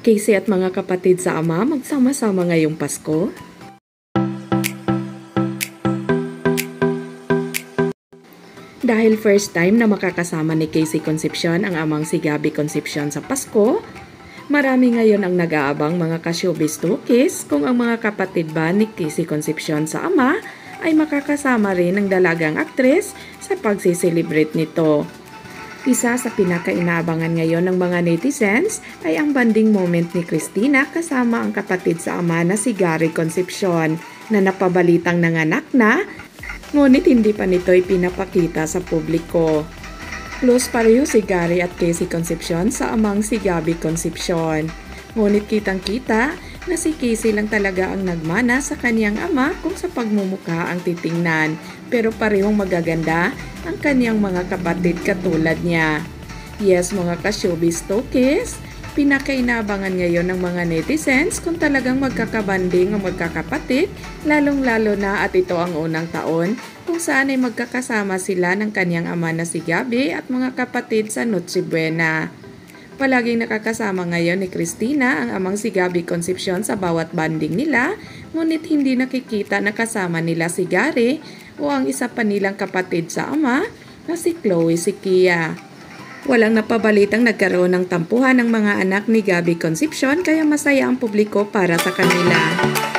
Casey at mga kapatid sa ama magsama-sama ngayong Pasko. Dahil first time na makakasama ni Casey Concepcion ang amang si Gabby Concepcion sa Pasko, marami ngayon ang nag-aabang mga ka-showbiz talkies kung ang mga kapatid ba ni Casey Concepcion sa ama ay makakasama rin ng dalagang aktres sa pagsiselebrate nito. Isa sa pinakainaabangan ngayon ng mga netizens ay ang bonding moment ni Christina kasama ang kapatid sa ama na si Gary Concepcion na napabalitang nanganak na, ngunit hindi pa nito ipinapakita sa publiko. Close pareho si Gary at Casey Concepcion sa amang si Gabby Concepcion. Ngunit kitang-kita na si Casey lang talaga ang nagmana sa kanyang ama kung sa pagmumukha ang titingnan, pero parehong magaganda ang kanyang mga kapatid katulad niya. Yes, mga ka-showbiz talkies, pinakainabangan ngayon ng mga netizens kung talagang magkakabanding ang magkakapatid, lalong-lalo na at ito ang unang taon kung saan ay magkakasama sila ng kanyang ama na si Gabby at mga kapatid sa Noche Buena. Palaging nakakasama ngayon ni Christina ang amang si Gabby Concepcion sa bawat banding nila, ngunit hindi nakikita na kasama nila si Gary o ang isa pa nilang kapatid sa ama na si Chloe Siquia. Walang napabalitang nagkaroon ng tampuhan ng mga anak ni Gabby Concepcion kaya masaya ang publiko para sa kanila.